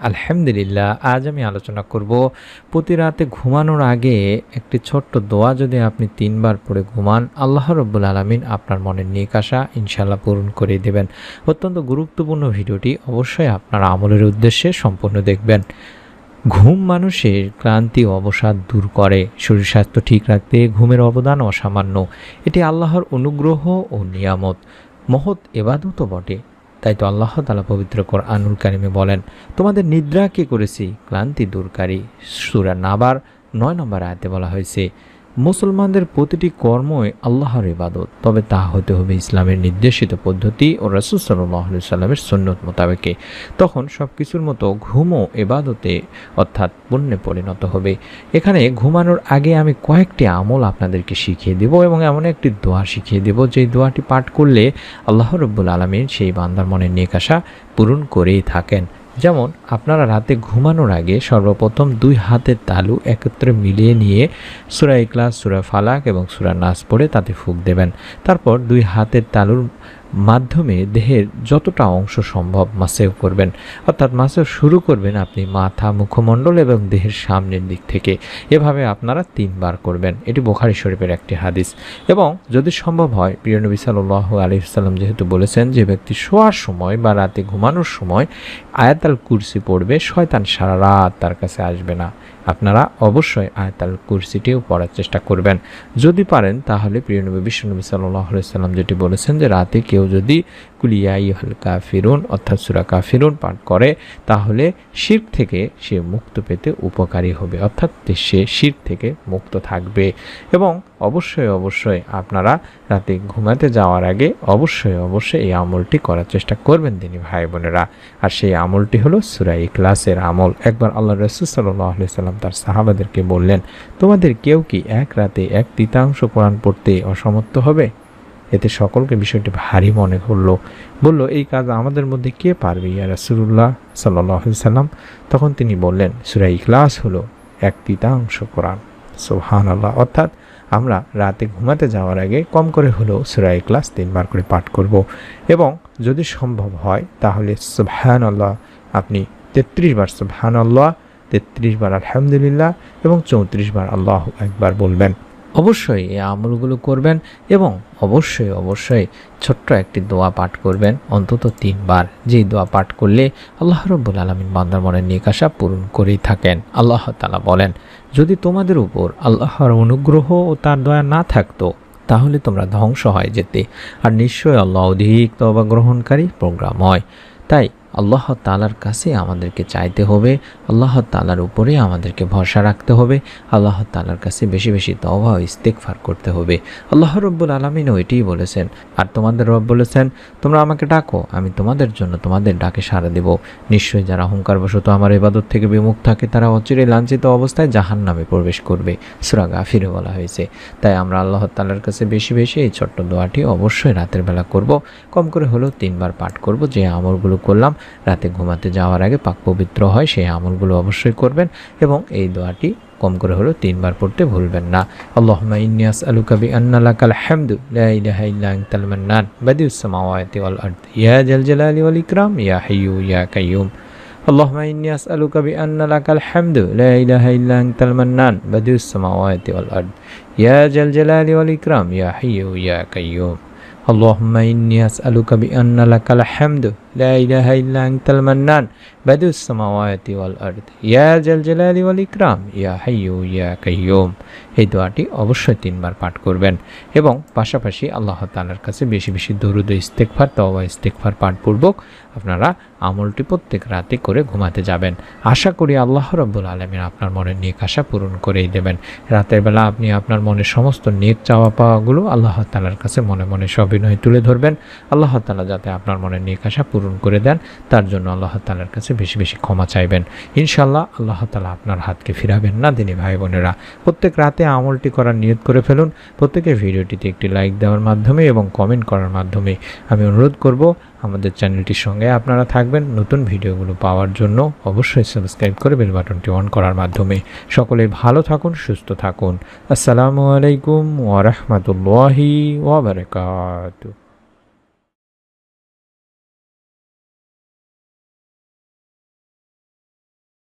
আলহামদুলিল্লাহ, আজ আমি আলোচনা করব প্রতি রাতে ঘুমানোর আগে একটি ছোট্ট দোয়া যদি আপনি ৩ বার পড়ে ঘুমান, আল্লাহ রাব্বুল আলামিন আপনার মনের নেক আশা ইনশাআল্লাহ পূরণ করে দেবেন। অত্যন্ত গুরুত্বপূর্ণ ভিডিওটি অবশ্যই আপনার আমলের উদ্দেশ্যে সম্পূর্ণ দেখবেন। ঘুম মানুষের ক্লান্তি ও অবসাদ দূর করে। শরীর স্বাস্থ্য ঠিক রাখতে ঘুমের অবদান অসামান্য। এটি আল্লাহর অনুগ্রহ ও নিয়ামত, মহৎ ইবাদতও বটে। তাই তো আল্লাহ তাআলা পবিত্র কোরআনুল কারিমে বলেন, তোমাদের নিদ্রাকে করেছি ক্লান্তি দূরকারী। সূরা নাবার ৯ নম্বর আয়াতে বলা হয়েছে, মুসলমানদের প্রতিটি কর্মই আল্লাহর ইবাদত, তবে তা হতে হবে ইসলামের নির্দেশিত পদ্ধতি ও রাসূল সাল্লাল্লাহু আলাইহি সাল্লামের সুন্নত মোতাবেকে। তখন সব কিছুর মতো ঘুমও ইবাদতে অর্থাৎ পুণ্যে পরিণত হবে। এখানে ঘুমানোর আগে আমি কয়েকটি আমল আপনাদেরকে শিখিয়ে দেব এবং এমন একটি দোয়া শিখিয়ে দেব, যে দোয়াটি পাঠ করলে আল্লাহ রাব্বুল আলামিন সেই বান্দার মনের নেক আশা পূরণ করেই থাকেন। যেমন আপনারা রাতে ঘুমানোর আগে সর্বপ্রথম 2 হাতের তালু একত্রে মিলিয়ে নিয়ে সূরা ইখলাস, সূরা ফালাক এবং সূরা নাস পড়ে তাতে ফুঁক দেবেন। তারপর 2 হাতের তালুর মাধ্যমে দেহের যতটা অংশ সম্ভব মাসেও করবেন, অর্থাৎ মাসেও শুরু করবেন আপনি মাথা, মুখমণ্ডল এবং দেহের সামনের দিক থেকে। এভাবে আপনারা 3 বার করবেন। এটি বুখারী শরীফের একটি হাদিস। এবং যদি সম্ভব হয়, প্রিয় নবী সাল্লাল্লাহু আলাইহি ওয়াসাল্লাম যেহেতু বলেছেন যে ব্যক্তি শোয়ার সময় বা রাতে ঘুমানোর সময় আয়াতুল কুরসি পড়বে, শয়তান সারা রাত তার কাছে আসবে না। আপনারা অবশ্যই আয়াতুল কুরসিটিও পড়ার চেষ্টা করবেন। যদি পারেন তাহলে প্রিয় নবী বিশ্বনবী সাল্লাল্লাহু আলাইহি ওয়াসাল্লাম যেটি বলেছেন যে রাতে কেউ যদি কুল ইয়া আইয়ুহাল কাফিরুন অর্থাৎ সূরা কাফিরুন পাঠ করে, তাহলে শিরক থেকে সে মুক্ত পেতে উপকারী হবে, অর্থাৎ সে শিরক থেকে মুক্ত থাকবে। এবং অবশ্যই আপনারা রাতে ঘুমাতে যাওয়ার আগে অবশ্যই এই আমলটি করার চেষ্টা করবেন দিনী ভাই বোনেরা। আর সেই আমলটি হলো সূরা ইখলাসের আমল। একবার আল্লাহ রাসূল সাল্লাল্লাহু আলাইহি ওয়াসাল্লাম তার সাহাবাদেরকে বললেন, তোমাদের কেউ কি এক রাতে 1/3 কোরআন পড়তে অসমর্থ হবে? এতে সকলকে বিষয়টি ভারী মনে হলো। বলল, এই কাজ আমাদের মধ্যে কে পারবে ইয়া রাসূলুল্লাহ সাল্লাল্লাহু আলাইহি ওয়াসাল্লাম? তখন তিনি বললেন, সূরা ইখলাস হলো 1/3 কোরআন। সুবহানাল্লাহ। অর্থাৎ আমরা রাতে ঘুমাতে যাওয়ার আগে কম করে হলেও সূরা ইখলাস 3 বার করে পাঠ করব। এবং যদি সম্ভব হয় তাহলে সুবহানাল্লাহ আপনি 33 বার সুবহানাল্লাহ, 33 বার আলহামদুলিল্লাহ এবং 34 বার আল্লাহু আকবার বলবেন। অবশ্যই এই আমলগুলো করবেন এবং অবশ্যই ছোট্ট একটি দোয়া পাঠ করবেন অন্তত 3 বার, যেই দোয়া পাঠ করলে আল্লাহ রাব্বুল আলামিন বান্দার মনের নেক আশা পূরণ করেই থাকেন। আল্লাহ তাআলা বলেন, যদি তোমাদের উপর আল্লাহর অনুগ্রহ ও তার দয়া না থাকতো তাহলে তোমরা ধ্বংস হয়ে যেতে, আর নিশ্চয়ই আল্লাহ অধিক তওবা গ্রহণকারী প্রজ্ঞাময়। তাই আল্লাহ তাআলার কাছে আমাদেরকে চাইতে হবে, আল্লাহ তাআলার উপরে আমাদেরকে ভরসা রাখতে হবে, আল্লাহ তাআলার কাছে বেশি তওবা ও ইস্তেগফার করতে হবে। আল্লাহ রাব্বুল আলামিনও এটাই বলেছেন। আর তোমাদের রব বলেছেন, তোমরা আমাকে ডাকো, আমি তোমাদের জন্য তোমাদের ডাকে সাড়া দেব। নিশ্চয়ই যারা অহংকারবশত আমার ইবাদত থেকে বিমুখ থাকে তারা অচিরেই লাঞ্ছিত অবস্থায় জাহান্নামে প্রবেশ করবে। সূরা গাফিরে বলা হয়েছে। তাই আমরা আল্লাহ তাআলার কাছে বেশি এই ছোট্ট দোয়াটি অবশ্যই রাতের বেলা করব। কম করে হলেও 3 বার পাঠ করব। যে আমলগুলো করলাম রাতে ঘুমাতে যাওয়ার আগে পাক পবিত্র হয়, সেই আমলগুলো অবশ্যই করবেন এবং এই দোয়াটি কম করে হলেও 3 বার পড়তে ভুলবেন না। আল্লাহুম্মা ইন্নী আসআলুকা বিআন্না লাকাল হামদু লা ইলাহা ইল্লা আনতাল মান্নান বাদিউস সামাওয়াতি ওয়াল আরদ ইয়া জাল জালালি ওয়াল ইকরাম ইয়া হাইয়্যু ইয়া কাইয়্যুম। আল্লাহুম্মা ইন্নী আসআলুকা বিআন্না লাকাল হামদু লা ইলাহা ইল্লা আনতাল মান্নান বাদিউস সামাওয়াতি ওয়াল আরদ ইয়া জাল জালালি ওয়াল ইকরাম ইয়া হাইয়্যু ইয়া কাইয়্যুম। আল্লাহুম্মা ইন্নী আসআলুকা বিআন্না লাকাল হামদু লা ইলাহা ইল্লা আনতাল মান্নান বাদিউস সামাওয়াতি ওয়াল আরদ ইয়া জাল জালালি ওয়াল ইকরাম ইয়া হাইয়্যু ইয়া কাইয়্যুম। এই দোয়াটি অবশ্যই 3 বার পাঠ করবেন এবং পাশাপাশি আল্লাহ তাআলার কাছে বেশি দরুদ ও ইস্তেগফার, তওবা ইস্তেগফার পাঠপূর্বক আপনারা আমলটি প্রত্যেক রাতে করে ঘুমাতে যাবেন। আশা করি আল্লাহ রাব্বুল আলামিন আপনার মনের নেক আশা পূরণ করেই দেবেন। রাতের বেলা আপনি আপনার মনের সমস্ত নেক চাওয়া পাওয়াগুলো আল্লাহ তাআলার কাছে মনে সবিনয়ে তুলে ধরবেন। আল্লাহ তাআলা যাতে আপনার মনের নেক আশা পূরণ করে দেন, তার জন্য আল্লাহ তাআলার কাছে বেশি ক্ষমা চাইবেন। ইনশাআল্লাহ আল্লাহ তাআলা আপনার হাতকে ফিরাবেন না। দিনী ভাই বোনেরা, প্রত্যেক রাতে আমলটি করার নিয়ত করে ফেলুন। প্রত্যেকের ভিডিওটিতে একটি লাইক দেওয়ার মাধ্যমে এবং কমেন্ট করার মাধ্যমে আমি অনুরোধ করব আমাদের চ্যানেলটির সঙ্গে আপনারা থাকবেন। নতুন ভিডিওগুলো পাওয়ার জন্য অবশ্যই সাবস্ক্রাইব করে বেল বাটনটি অন করার মাধ্যমে। সকলে ভালো থাকুন, সুস্থ থাকুন। আসসালামু আলাইকুম ওয়া রাহমাতুল্লাহি ওয়া বারাকাতুহু।